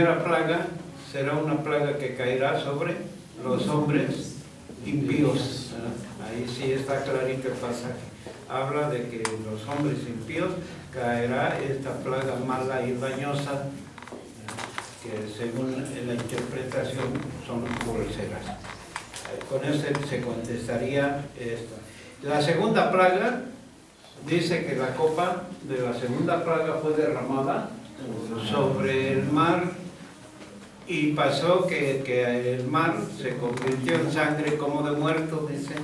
La plaga será una plaga que caerá sobre los hombres impíos. Ahí sí está clarito el pasaje. Habla de que los hombres impíos caerá esta plaga mala y dañosa, que según la interpretación son groseras. Con eso se contestaría esto. La segunda plaga dice que la copa de la segunda plaga fue derramada sobre el mar. Y pasó que el mar se convirtió en sangre como de muerto, dice,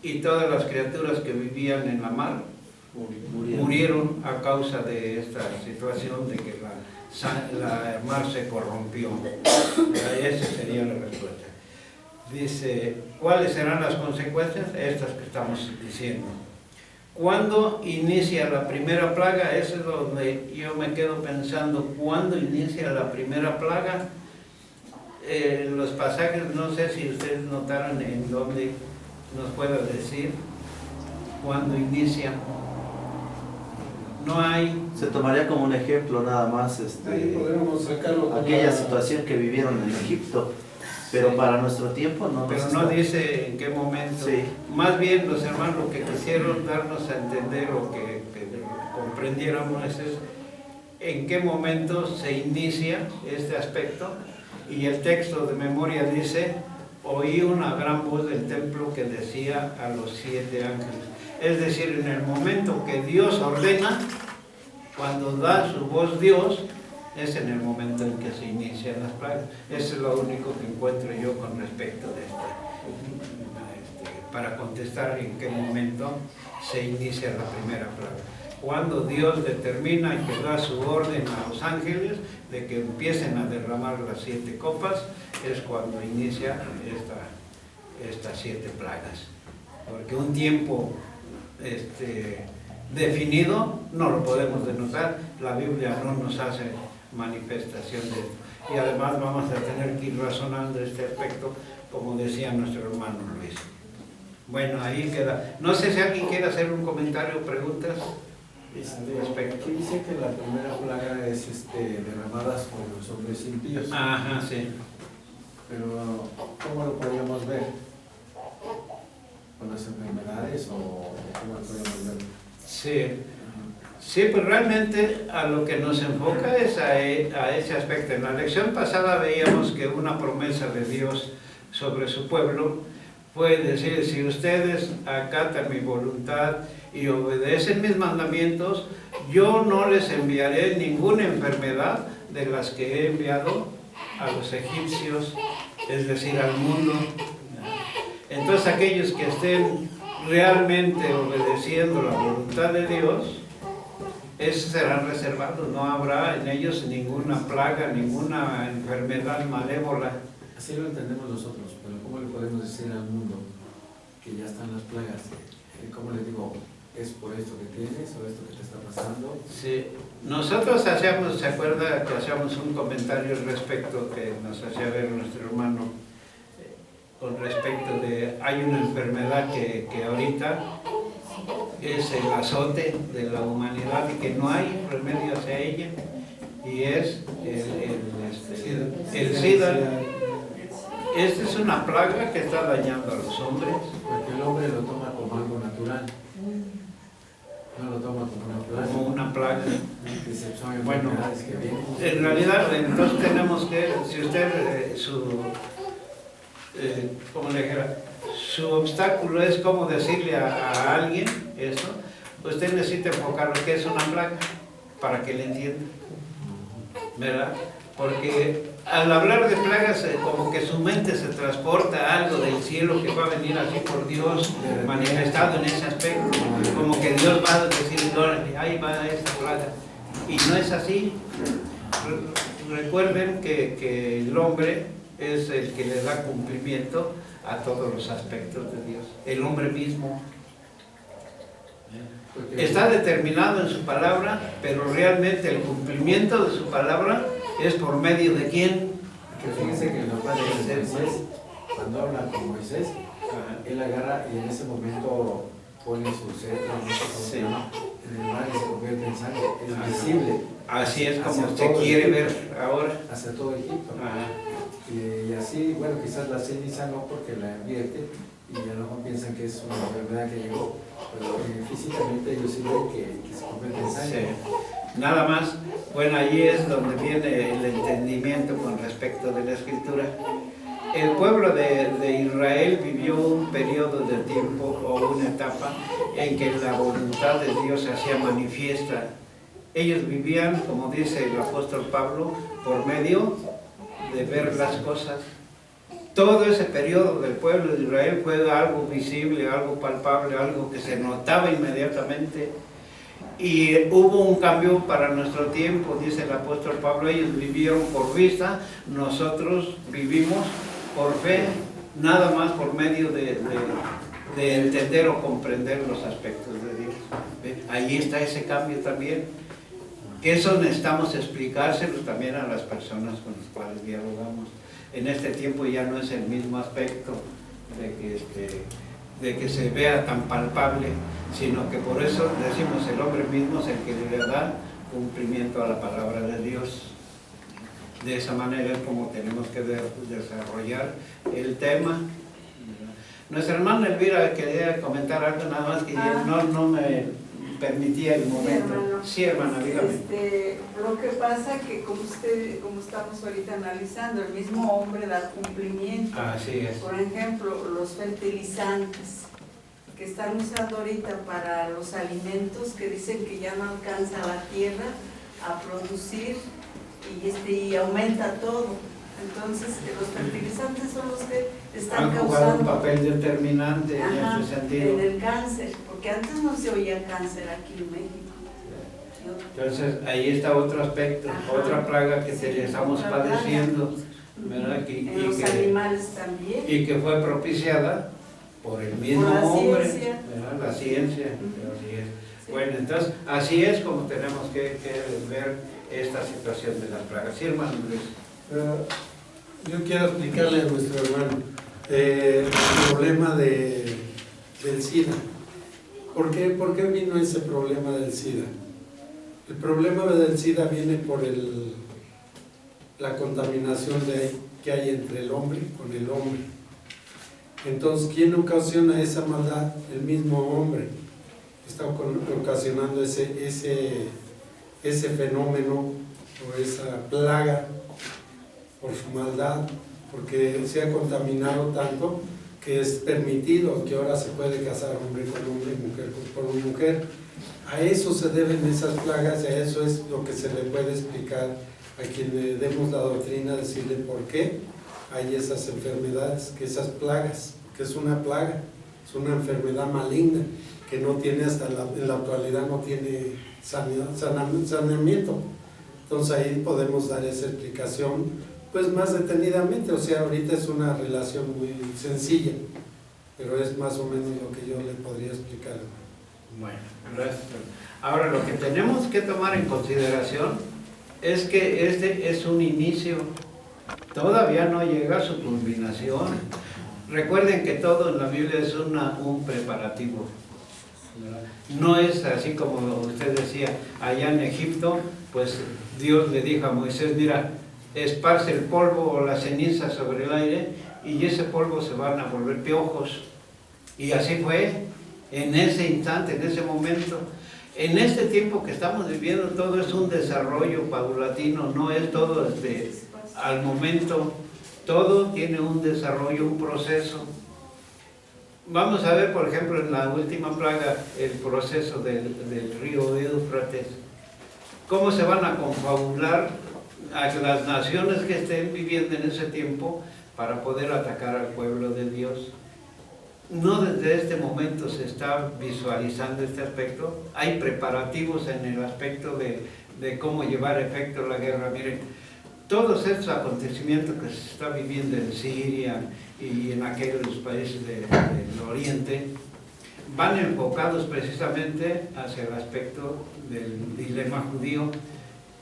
y todas las criaturas que vivían en la mar murieron a causa de esta situación de que la mar se corrompió. Esa sería la respuesta. Dice, ¿cuáles serán las consecuencias? Estas que estamos diciendo. ¿Cuándo inicia la primera plaga? Eso es donde yo me quedo pensando. ¿Cuándo inicia la primera plaga? Los pasajes, no sé si ustedes notaron en dónde nos pueda decir cuándo inicia. No hay. Se tomaría como un ejemplo nada más aquella situación que vivieron en Egipto. Pero sí, para nuestro tiempo no. Pero no dice en qué momento. Sí. Más bien los hermanos lo que quisieron darnos a entender o que comprendiéramos es en qué momento se inicia este aspecto. Y el texto de memoria dice, oí una gran voz del templo que decía a los 7 ángeles. Es decir, en el momento que Dios ordena, cuando da su voz Dios, es en el momento en que se inician las plagas. Eso es lo único que encuentro yo con respecto de para contestar en qué momento se inicia la primera plaga. Cuando Dios determina y que da su orden a los ángeles de que empiecen a derramar las 7 copas, es cuando inicia estas 7 plagas. Porque un tiempo definido no lo podemos denotar, la Biblia no nos hace manifestación de esto. Y además vamos a tener que ir razonando este aspecto, como decía nuestro hermano Luis. Bueno, ahí queda. No sé si alguien quiere hacer un comentario o preguntas. Aquí dice que la primera plaga es derramadas por los hombres impíos. Ajá, sí. Pero ¿cómo lo podríamos ver? ¿Con las enfermedades o cómo lo podríamos ver? Sí. Sí, pues realmente a lo que nos enfoca es a ese aspecto. En la lección pasada veíamos que una promesa de Dios sobre su pueblo fue decir, si ustedes acatan mi voluntad y obedecen mis mandamientos, yo no les enviaré ninguna enfermedad de las que he enviado a los egipcios, es decir, al mundo. Entonces aquellos que estén realmente obedeciendo la voluntad de Dios, esos serán reservados, no habrá en ellos ninguna plaga, ninguna enfermedad malévola. Así lo entendemos nosotros, pero ¿cómo le podemos decir al mundo que ya están las plagas? ¿Cómo le digo? ¿Es por esto que tienes o esto que te está pasando? Sí, nosotros hacíamos, ¿se acuerda que hacíamos un comentario al respecto que nos hacía ver nuestro hermano? Con respecto de, hay una enfermedad que ahorita es el azote de la humanidad y que no hay remedio hacia ella, y es el SIDA. Esta es una plaga que está dañando a los hombres. Porque el hombre lo toma como algo natural, no lo toma como una plaga. Como una plaga. Bueno, que en realidad entonces tenemos que, si usted como le dijera, su obstáculo es como decirle a alguien eso, usted necesita enfocar lo que es una plaga para que le entienda, ¿verdad? Porque al hablar de plagas, como que su mente se transporta a algo del cielo que va a venir así por Dios manifestado en ese aspecto, como que Dios va a decir, ahí va esta plaga, y no es así. Recuerden que el hombre es el que le da cumplimiento a todos los aspectos de Dios, el hombre mismo. Está determinado en su palabra, pero realmente el cumplimiento de su palabra es por medio de ¿quién? Que fíjense que en la parte de Moisés, cuando habla con Moisés, él agarra y en ese momento pone su cetro, no sé cómo se Sí. llama, en el mar y se convierte en sangre, es visible Así es como hacia usted todo quiere Egipto, ver ahora. hacia todo Egipto. Ajá. Y así, bueno, quizás la ceniza no, porque la invierte y ya no piensan que es una enfermedad que llegó, pero físicamente ellos sí ven que se convierte en sangre. Sí. Nada más, bueno, allí es donde viene el entendimiento con respecto de la escritura. El pueblo de Israel vivió un periodo de tiempo o una etapa en que la voluntad de Dios se hacía manifiesta. Ellos vivían, como dice el apóstol Pablo, por medio de ver las cosas. Todo ese periodo del pueblo de Israel fue algo visible, algo palpable, algo que se notaba inmediatamente. Y hubo un cambio para nuestro tiempo, dice el apóstol Pablo, ellos vivieron por vista, nosotros vivimos por fe, nada más por medio de entender o comprender los aspectos de Dios. ¿Ve? Ahí está ese cambio también, que eso necesitamos explicárselo también a las personas con las cuales dialogamos. En este tiempo ya no es el mismo aspecto de que se vea tan palpable, sino que por eso decimos el hombre mismo es el que le da cumplimiento a la palabra de Dios. De esa manera es como tenemos que desarrollar el tema. Nuestra hermana Elvira quería comentar algo, nada más que no me permitía el momento. Sí, hermana, dígame. Lo que pasa que como estamos ahorita analizando, el mismo hombre da cumplimiento. Así es. Por ejemplo, los fertilizantes que están usando ahorita para los alimentos, que dicen que ya no alcanza la tierra a producir y aumenta todo. Entonces, los fertilizantes son los que están Han jugado un causando papel determinante en ese sentido. en el cáncer, porque antes no se oía cáncer aquí en México. Entonces, ahí está otro aspecto, otra plaga que estamos padeciendo, ¿verdad? En los animales también. Y que fue propiciada por el mismo Por la hombre, ciencia. ¿verdad? La ciencia. Así es. Sí. Bueno, entonces, así es como tenemos que ver esta situación de las plagas. Sí, hermano Luis. Yo quiero explicarle a nuestro hermano el problema del SIDA. ¿Por qué vino ese problema del SIDA? El problema del SIDA viene por la contaminación que hay entre el hombre con el hombre. Entonces, ¿quién ocasiona esa maldad? El mismo hombre está ocasionando ese fenómeno o esa plaga por su maldad, porque se ha contaminado tanto que es permitido que ahora se puede casar hombre con hombre y mujer con mujer. A eso se deben esas plagas y a eso es lo que se le puede explicar a quien le demos la doctrina, decirle por qué hay esas enfermedades, que esas plagas, que es una plaga, es una enfermedad maligna que no tiene en la actualidad no tiene saneamiento. Entonces ahí podemos dar esa explicación pues más detenidamente, o sea, ahorita es una relación muy sencilla, pero es más o menos lo que yo le podría explicar. Bueno, gracias. Ahora, lo que tenemos que tomar en consideración es que este es un inicio, todavía no llega a su culminación. Recuerden que todo en la Biblia es un preparativo. No es así como usted decía, allá en Egipto, pues Dios le dijo a Moisés, mira, esparce el polvo o la ceniza sobre el aire y ese polvo se van a volver piojos. Y así fue, en ese instante, en ese momento. En este tiempo que estamos viviendo, todo es un desarrollo paulatino, no es todo al momento, todo tiene un desarrollo, un proceso. Vamos a ver, por ejemplo, en la última plaga, el proceso del río Éufrates. ¿Cómo se van a confabular a las naciones que estén viviendo en ese tiempo para poder atacar al pueblo de Dios? No desde este momento se está visualizando este aspecto. Hay preparativos en el aspecto de cómo llevar a efecto la guerra. Miren, todos estos acontecimientos que se está viviendo en Siria y en aquellos países del Oriente van enfocados precisamente hacia el aspecto del dilema judío,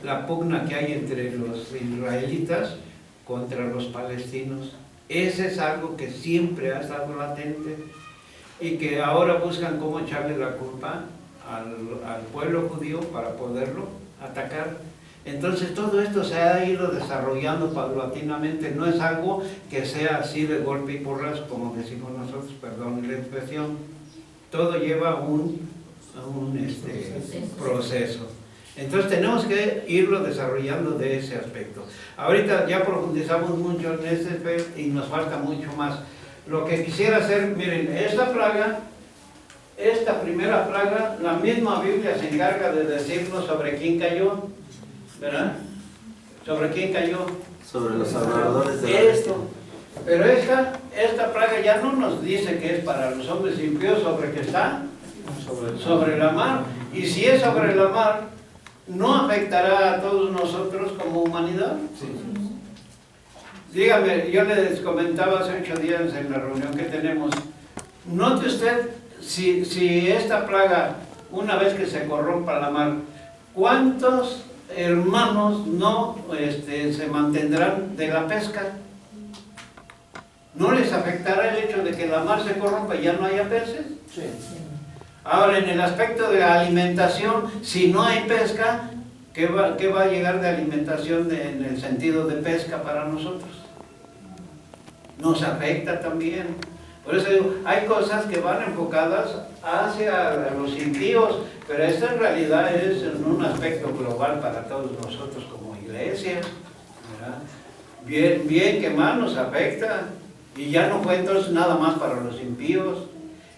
la pugna que hay entre los israelitas contra los palestinos. Ese es algo que siempre ha estado latente. y que ahora buscan cómo echarle la culpa al pueblo judío para poderlo atacar. Entonces todo esto se ha ido desarrollando paulatinamente, no es algo que sea así de golpe y porras, como decimos nosotros, perdón la expresión, todo lleva un proceso. Entonces tenemos que irlo desarrollando de ese aspecto. Ahorita ya profundizamos mucho en ese aspecto y nos falta mucho más. Lo que quisiera hacer, miren, esta plaga, esta primera plaga, la misma Biblia se encarga de decirnos sobre quién cayó, ¿verdad? ¿Sobre quién cayó? Sobre los adoradores de la Esto. Pero esta plaga ya no nos dice que es para los hombres impíos, sobre que está sobre la mar. Y si es sobre la mar, ¿no afectará a todos nosotros como humanidad? Sí. Dígame, yo les comentaba hace 8 días en la reunión que tenemos, note usted, si esta plaga, una vez que se corrompa la mar, ¿cuántos hermanos no se mantendrán de la pesca? ¿No les afectará el hecho de que la mar se corrompa y ya no haya peces? Sí. Ahora, en el aspecto de la alimentación, si no hay pesca, ¿qué va a llegar de alimentación en el sentido de pesca para nosotros? Nos afecta también. Por eso digo, hay cosas que van enfocadas hacia los impíos, pero esto en realidad es en un aspecto global para todos nosotros como iglesia, ¿verdad? Bien que más nos afecta, y ya no fue entonces nada más para los impíos.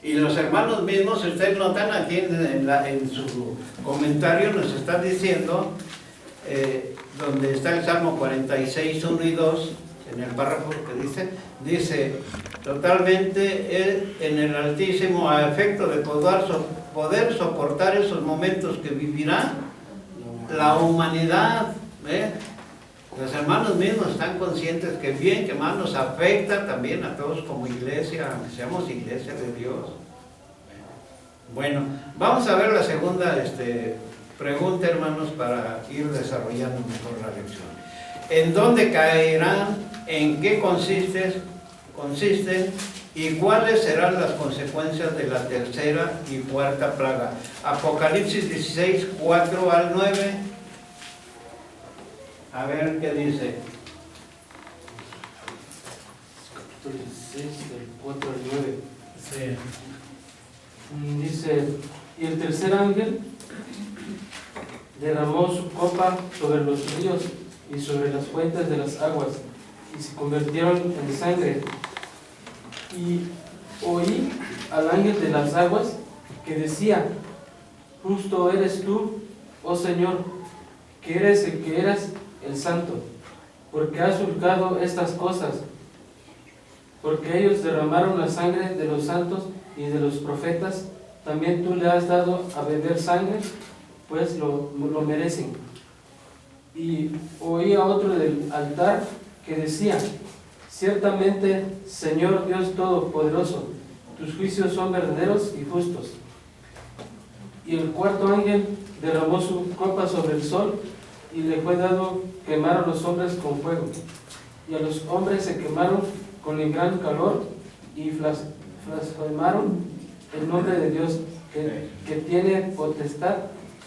Y los hermanos mismos, si ustedes notan aquí en su comentario, nos están diciendo, donde está el Salmo 46, 1 y 2, en el párrafo que dice, totalmente en el Altísimo, a efecto de poder soportar esos momentos que vivirá la humanidad. Los hermanos mismos están conscientes que bien que más nos afecta también a todos como iglesia, aunque seamos iglesia de Dios. Bueno, vamos a ver la segunda pregunta, hermanos, para ir desarrollando mejor la lección. ¿En dónde caerán? ¿En qué consisten? ¿Y cuáles serán las consecuencias de la tercera y cuarta plaga? Apocalipsis 16, 4 al 9. A ver qué dice. Capítulo 16, del 4 al 9. Sí. Dice, y el tercer ángel derramó su copa sobre los ríos y sobre las fuentes de las aguas, y se convirtieron en sangre. Y oí al ángel de las aguas que decía, justo eres tú, oh Señor, que eres el que eras el santo, porque has juzgado estas cosas, porque ellos derramaron la sangre de los santos y de los profetas, también tú le has dado a beber sangre, pues lo merecen. Y oí a otro del altar que decía, ciertamente, Señor Dios Todopoderoso, tus juicios son verdaderos y justos. Y el cuarto ángel derramó su copa sobre el sol, y le fue dado quemar a los hombres con fuego. Y a los hombres se quemaron con el gran calor, y blasfemaron el nombre de Dios, que tiene potestad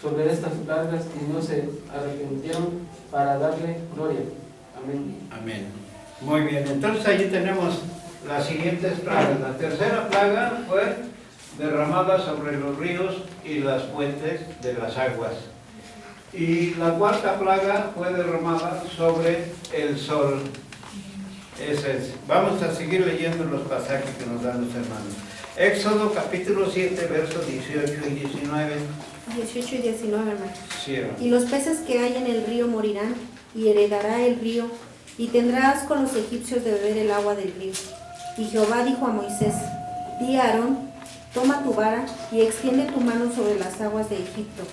sobre estas plagas, y no se arrepintieron para darle gloria. Amén. Amén. Muy bien, entonces allí tenemos las siguientes plagas. La tercera plaga fue derramada sobre los ríos y las fuentes de las aguas. Y la cuarta plaga fue derramada sobre el sol. Vamos a seguir leyendo los pasajes que nos dan los hermanos. Éxodo capítulo 7, versos 18 y 19. 18 y 19, hermano. Sí, hermano. Y los peces que hay en el río morirán, y heredará el río, y tendrás con los egipcios de beber el agua del río. Y Jehová dijo a Moisés, di a Aarón, toma tu vara y extiende tu mano sobre las aguas de Egipto,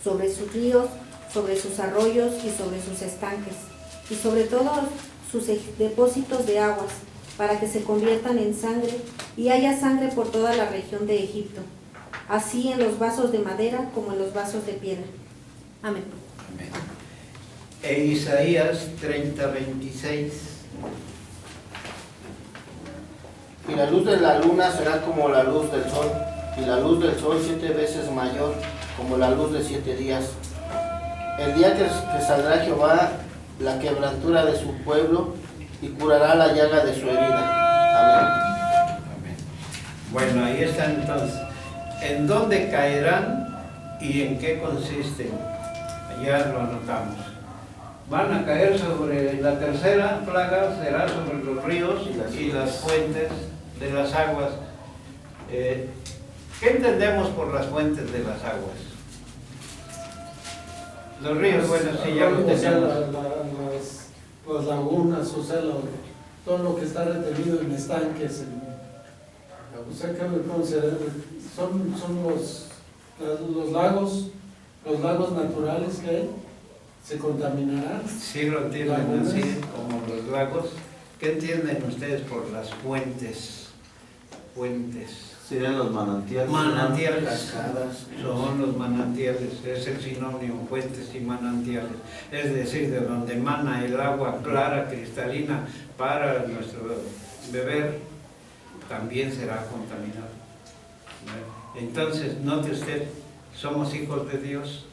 sobre sus ríos, sobre sus arroyos y sobre sus estanques, y sobre todos sus depósitos de aguas, para que se conviertan en sangre, y haya sangre por toda la región de Egipto, así en los vasos de madera como en los vasos de piedra. Amén. Amén. E Isaías 30, 26. Y la luz de la luna será como la luz del sol, y la luz del sol 7 veces mayor, como la luz de 7 días. El día que saldrá Jehová la quebrantura de su pueblo, y curará la llaga de su herida. Amén. Amén. Bueno, ahí están entonces. ¿En dónde caerán y en qué consisten? Ya lo anotamos. Van a caer sobre la tercera plaga, será sobre los ríos y las fuentes de las aguas. ¿Qué entendemos por las fuentes de las aguas? Los ríos, bueno, sí, ya lo O sea, tenemos. las lagunas, o sea, todo lo que está retenido en estanques. O sea, ¿cómo son los lagos naturales que hay? ¿Se contaminarán? Sí lo entienden ¿Lagunas? así, como los lagos. ¿Qué entienden ustedes por las fuentes? Fuentes. Serían los manantiales. Manantiales. Cascadas. Son los manantiales, es el sinónimo, fuentes y manantiales. Es decir, de donde emana el agua clara, cristalina, para nuestro beber, también será contaminado. Entonces, note usted, somos hijos de Dios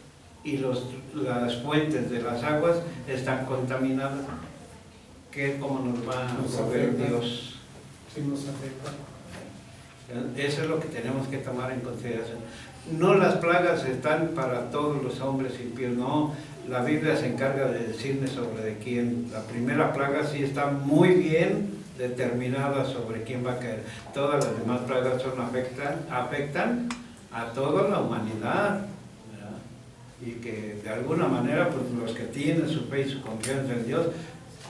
y las fuentes de las aguas están contaminadas. ¿Cómo nos va a ver Dios? Sí, nos afecta. Eso es lo que tenemos que tomar en consideración. No las plagas están para todos los hombres impíos, no. La Biblia se encarga de decirme sobre de quién. La primera plaga sí está muy bien determinada sobre quién va a caer. Todas las demás plagas afectan a toda la humanidad, ¿verdad? Y que de alguna manera, pues los que tienen su fe y su confianza en Dios,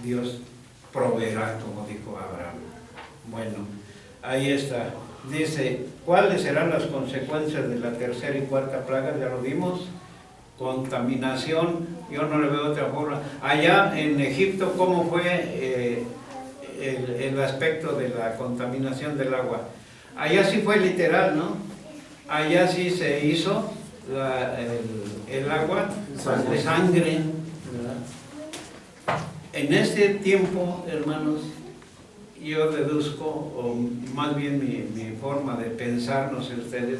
Dios proveerá, como dijo Abraham. Bueno, ahí está. Dice, ¿cuáles serán las consecuencias de la tercera y cuarta plaga? Ya lo vimos. Contaminación, yo no le veo otra forma. Allá en Egipto, ¿cómo fue el aspecto de la contaminación del agua? Allá sí fue literal, ¿no? Allá sí se hizo el agua de sangre, ¿verdad? En este tiempo, hermanos, yo deduzco, o más bien mi forma de pensar, no sé ustedes,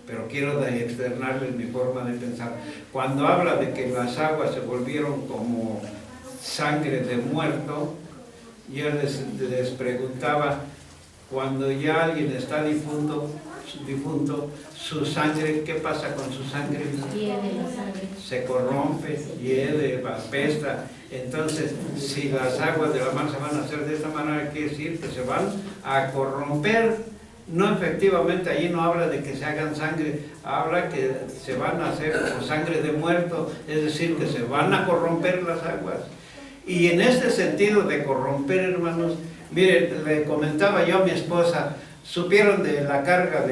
pero quiero externarles mi forma de pensar. Cuando habla de que las aguas se volvieron como sangre de muerto, yo les preguntaba, cuando ya alguien está difunto, su sangre, ¿qué pasa con su sangre? Se corrompe, hiede, apesta. Entonces, si las aguas de la mar se van a hacer de esta manera, quiere decir que se van a corromper. No, efectivamente, allí no habla de que se hagan sangre, habla que se van a hacer como sangre de muerto, es decir, que se van a corromper las aguas. Y en este sentido de corromper, hermanos, mire, le comentaba yo a mi esposa, supieron de la carga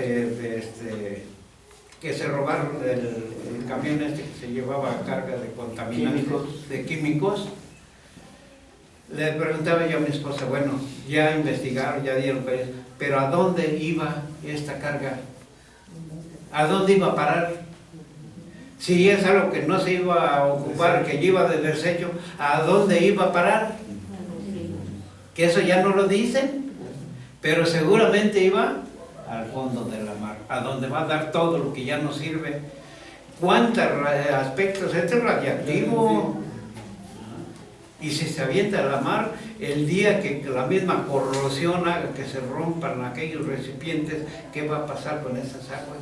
que se robaron el camión que se llevaba carga de contaminantes, de químicos. Le preguntaba yo a mi esposa, bueno, ya investigaron, ya dieron con eso, pero ¿a dónde iba esta carga? ¿A dónde iba a parar? Si es algo que no se iba a ocupar, que iba de desecho, ¿a dónde iba a parar? Que eso ya no lo dicen, pero seguramente iba al fondo de la mar, a donde va a dar todo lo que ya no sirve. ¿Cuántos aspectos? Este es radiactivo. Y si se avienta a la mar, el día que la misma corrosión haga que se rompan aquellos recipientes, ¿qué va a pasar con esas aguas?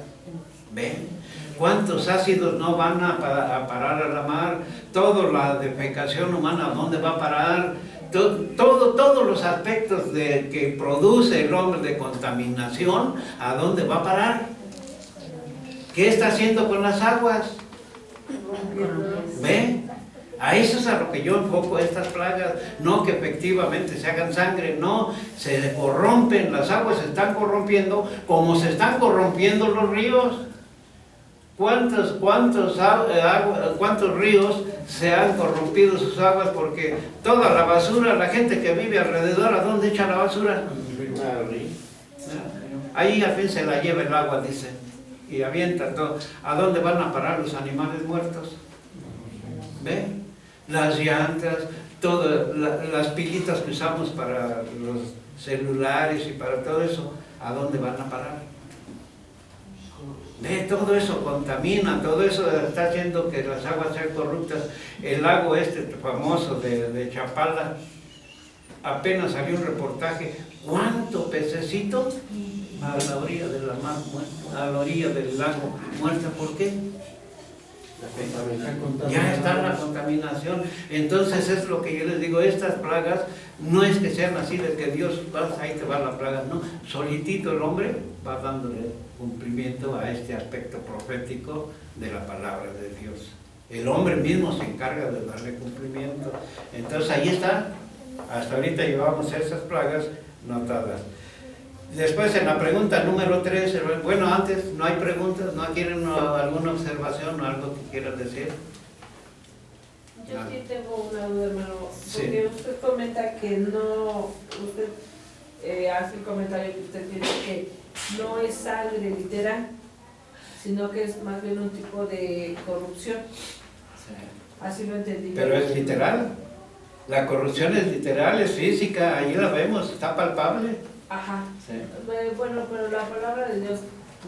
¿Ven? ¿Cuántos ácidos no van a parar a la mar? Toda la defecación humana, ¿a dónde va a parar? Todos los aspectos que produce el hombre de contaminación, ¿a dónde va a parar? ¿Qué está haciendo con las aguas? ¿Ven? A eso es a lo que yo enfoco estas plagas, no que efectivamente se hagan sangre, no, se corrompen, las aguas se están corrompiendo como se están corrompiendo los ríos. ¿Cuántos ríos se han corrompido sus aguas? Porque toda la basura, la gente que vive alrededor, ¿a dónde echa la basura? Ahí al fin se la lleva el agua, dice, y avienta todo. ¿A dónde van a parar los animales muertos? ¿Ve? Las llantas, todas las pilitas que usamos para los celulares y para todo eso, ¿a dónde van a parar? Todo eso contamina, todo eso está haciendo que las aguas sean corruptas. El lago famoso de Chapala, apenas salió un reportaje, ¿cuánto pececito a la orilla de la mar muerta, a la orilla del lago muerta? ¿Por qué? Ya está la contaminación. Entonces es lo que yo les digo, estas plagas no es que sean así de que Dios pasa, ahí te va la plaga, no, solitito el hombre va dándole cumplimiento a este aspecto profético de la palabra de Dios. El hombre mismo se encarga de darle cumplimiento. Entonces ahí está, hasta ahorita llevamos esas plagas notadas. Después en la pregunta número 3, bueno, antes no hay preguntas, ¿no quieren alguna observación o algo que quieran decir? Yo sí tengo una duda, hermano, porque Sí. usted comenta que no, usted hace el comentario que usted piensa que no es sangre literal, sino que es más bien un tipo de corrupción. Así lo entendí. Pero es literal, la corrupción es literal, es física, ahí la vemos, está palpable. Ajá. Sí. Bueno, pero la palabra de Dios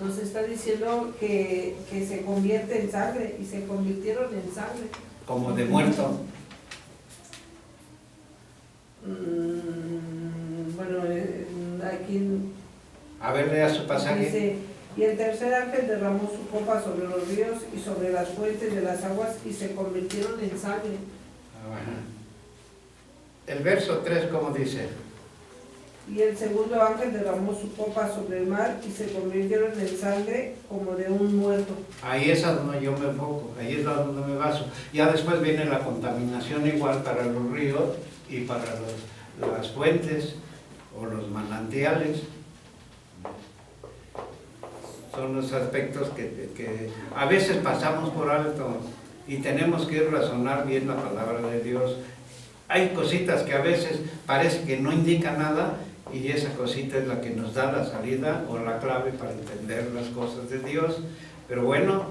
nos está diciendo que se convierte en sangre y se convirtieron en sangre. Como de muerto. Bueno, aquí A ver, lea su pasaje. dice, y el tercer ángel derramó su copa sobre los ríos y sobre las fuentes de las aguas y se convirtieron en sangre. Ajá. El verso 3, ¿cómo dice? Y el segundo ángel derramó su copa sobre el mar y se convirtieron en sangre como de un muerto. Ahí es a donde yo me enfoco, ahí es a donde me baso. Ya después viene la contaminación igual para los ríos y para las fuentes o los manantiales. Son los aspectos que a veces pasamos por alto y tenemos que razonar bien la palabra de Dios. Hay cositas que a veces parece que no indican nada y esa cosita es la que nos da la salida o la clave para entender las cosas de Dios. Pero bueno,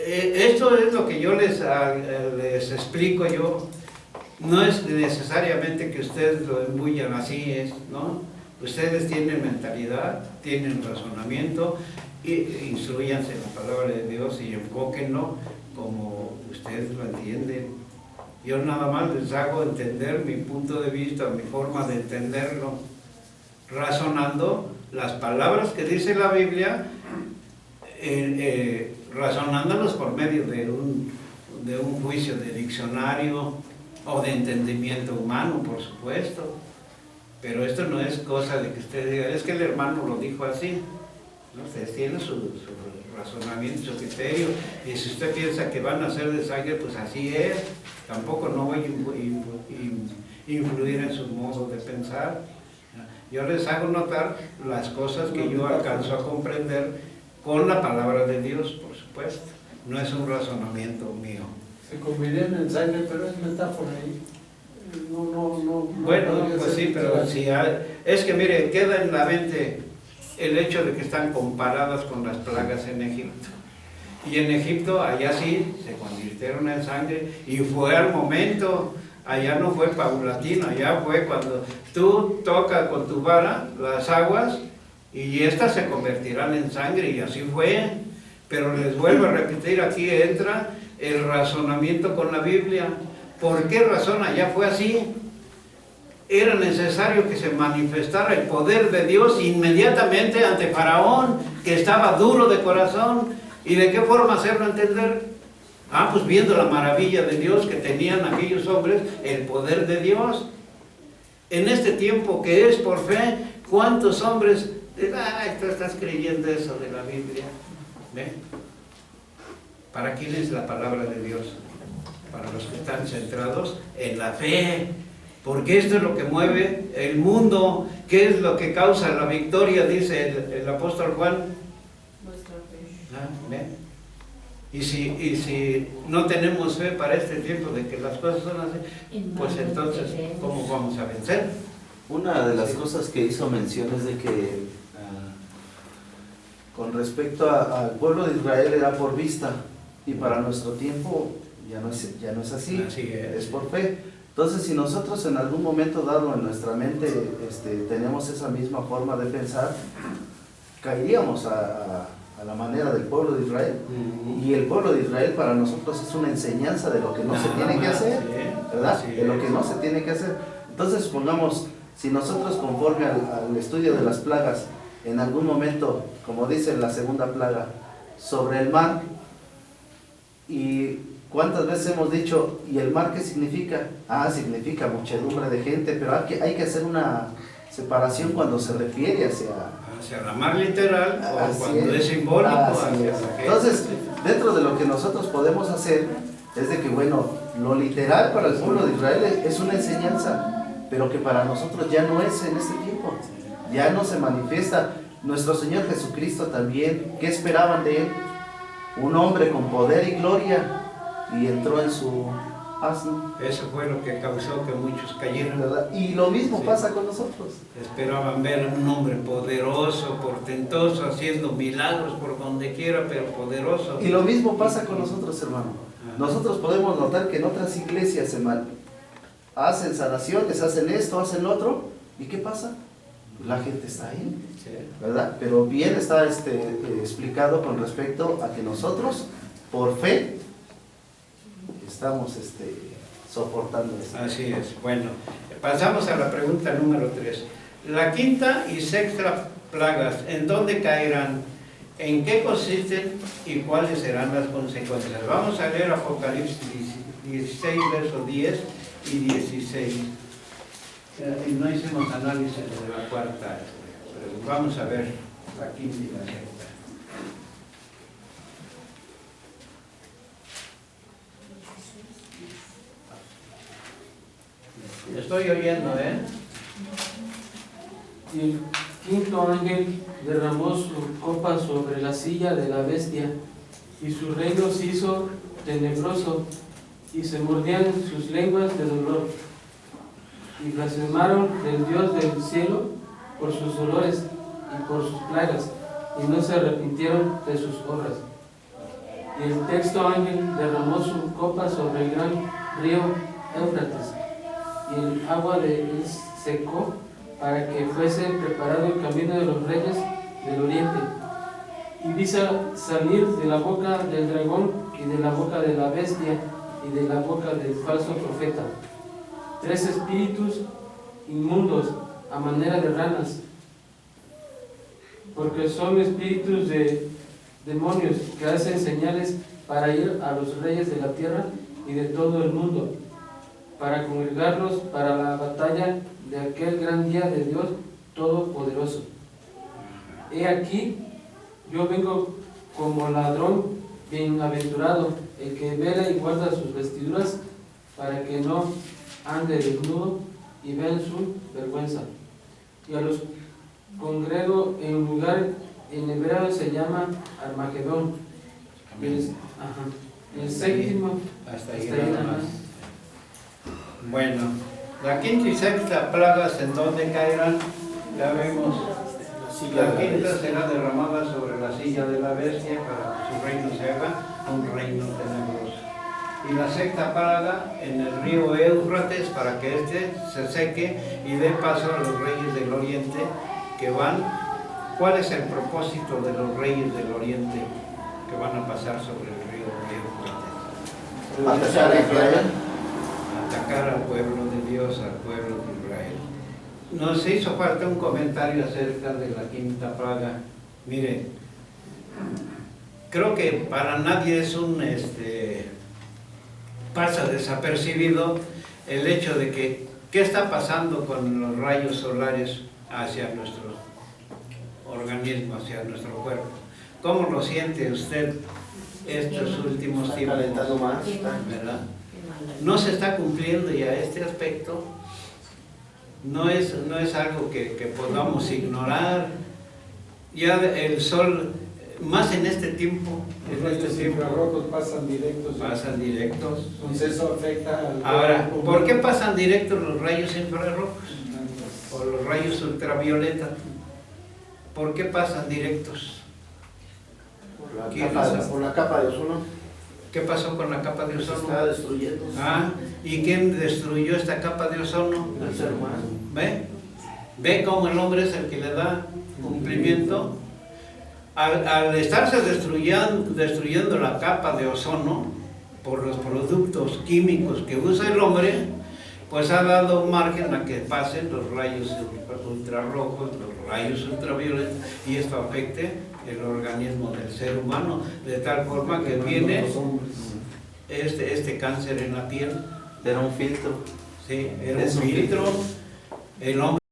esto es lo que yo les explico yo. No es necesariamente que ustedes lo embullan, así es, ¿no? Ustedes tienen mentalidad, tienen razonamiento, instruyanse en la palabra de Dios y enfóquenlo como ustedes lo entienden. Yo nada más les hago entender mi punto de vista, mi forma de entenderlo, razonando las palabras que dice la Biblia, razonándolos por medio de un juicio de diccionario o de entendimiento humano, por supuesto. Pero esto no es cosa de que usted diga, es que el hermano lo dijo así. ¿No? Ustedes tienen su razonamiento, su criterio, y si usted piensa que van a ser de sangre, pues así es. Tampoco no voy a influir en su modo de pensar. Yo les hago notar las cosas que yo alcanzo a comprender con la palabra de Dios, por supuesto. No es un razonamiento mío. Se convirtieron en sangre, pero es metáfora ahí. No. Bueno, pues sí, pero si es que mire, queda en la mente el hecho de que están comparadas con las plagas en Egipto. Y en Egipto, allá sí, se convirtieron en sangre y fue al momento, allá no fue paulatino, allá fue cuando tú tocas con tu vara las aguas y estas se convertirán en sangre y así fue. Pero les vuelvo a repetir, aquí entra el razonamiento con la Biblia. ¿Por qué razón allá fue así? Era necesario que se manifestara el poder de Dios inmediatamente ante Faraón, que estaba duro de corazón. ¿Y de qué forma hacerlo entender? Pues viendo la maravilla de Dios que tenían aquellos hombres, el poder de Dios. En este tiempo que es por fe, ¿cuántos hombres dicen, tú estás creyendo eso de la Biblia? ¿Ve? ¿Para quién es la palabra de Dios? Para los que están centrados en la fe. Porque esto es lo que mueve el mundo. ¿Qué es lo que causa la victoria? Dice el apóstol Juan. ¿Ve? Y si no tenemos fe para este tiempo de que las cosas son así, pues entonces, ¿cómo vamos a vencer? Una de las cosas que hizo mención es de que con respecto al pueblo de Israel era por vista, y para nuestro tiempo ya no es así, Así es. por fe. Entonces, si nosotros en algún momento dado en nuestra mente tenemos esa misma forma de pensar, caeríamos a la manera del pueblo de Israel. Y el pueblo de Israel para nosotros es una enseñanza de lo que no se tiene que hacer, ¿verdad? De lo que no se tiene que hacer. Entonces, supongamos, si nosotros conforme al estudio de las plagas, en algún momento, como dice la segunda plaga, sobre el mar, y cuántas veces hemos dicho, ¿y el mar qué significa? Significa muchedumbre de gente, pero hay que hacer una separación cuando se refiere hacia la mar literal o cuando es simbólico. Entonces, dentro de lo que nosotros podemos hacer, es de que, bueno, lo literal para el pueblo de Israel es una enseñanza, pero que para nosotros ya no es en este tiempo, ya no se manifiesta. Nuestro Señor Jesucristo también, ¿qué esperaban de Él? Un hombre con poder y gloria, y entró en su asno. Eso fue lo que causó que muchos cayeran, ¿verdad? Y lo mismo pasa con nosotros. Esperaban ver a un hombre poderoso, portentoso, haciendo milagros por donde quiera, pero poderoso. Y lo mismo pasa con nosotros, hermano. Nosotros podemos notar que en otras iglesias hacen sanaciones, hacen esto, hacen lo otro, ¿y qué pasa? La gente está ahí, ¿verdad? Pero bien está explicado con respecto a que nosotros, por fe, estamos soportando esto. Así es. Bueno, pasamos a la pregunta número 3. La quinta y sexta plagas, ¿en dónde caerán? ¿En qué consisten y cuáles serán las consecuencias? Vamos a leer Apocalipsis 16, versos 10 y 16. No hicimos análisis de la cuarta, pero vamos a ver la quinta y la sexta. Estoy oyendo, Y el quinto ángel derramó su copa sobre la silla de la bestia, y su reino se hizo tenebroso, y se mordían sus lenguas de dolor, y blasfemaron del Dios del cielo por sus dolores y por sus plagas, y no se arrepintieron de sus obras. Y el sexto ángel derramó su copa sobre el gran río Éufrates, y el agua de él secó, para que fuese preparado el camino de los reyes del oriente. Y vi salir de la boca del dragón y de la boca de la bestia y de la boca del falso profeta 3 espíritus inmundos a manera de ranas, porque son espíritus de demonios que hacen señales para ir a los reyes de la tierra y de todo el mundo, para congregarlos para la batalla de aquel gran día de Dios Todopoderoso. He aquí, yo vengo como ladrón. Bienaventurado el que vela y guarda sus vestiduras, para que no ande desnudo y vean su vergüenza. Y a los congrego en un lugar, en hebreo se llama Armagedón. El séptimo, hasta ahí nada más. Bueno, la quinta y sexta plagas, ¿en dónde caerán? Ya vemos, la quinta será derramada sobre la silla de la bestia, para que su reino se haga un reino tenebroso. Y la sexta plaga en el río Éufrates, para que éste se seque y dé paso a los reyes del oriente que van. ¿Cuál es el propósito de los reyes del oriente que van a pasar sobre el río Éufrates? Atacar al pueblo de Dios, al pueblo de Israel. Nos hizo falta un comentario acerca de la quinta plaga. Mire, creo que para nadie es pasa desapercibido el hecho de que ¿qué está pasando con los rayos solares hacia nuestro organismo, hacia nuestro cuerpo? ¿Cómo lo siente usted estos últimos tiempos? ¿Verdad? No se está cumpliendo ya este aspecto. No es algo que podamos ignorar. Ya el sol, más en este tiempo, los rayos infrarrojos pasan directos. Pasan directos. Entonces eso afecta al... Ahora, ¿por qué pasan directos los rayos infrarrojos? O los rayos ultravioleta. ¿Por qué pasan directos? Por la capa de ozono. ¿Qué pasó con la capa de Se está ozono? destruyendo. Ah, ¿y quién destruyó esta capa de ozono? El ser humano. ¿Ve? ¿Ve cómo el hombre es el que le da cumplimiento? Al estarse destruyendo la capa de ozono por los productos químicos que usa el hombre, pues ha dado margen a que pasen los rayos ultrarrojos, los rayos ultravioletos, y esto afecte el organismo del ser humano, de tal forma que viene este cáncer en la piel. Era un filtro. Sí, era un filtro. El hombre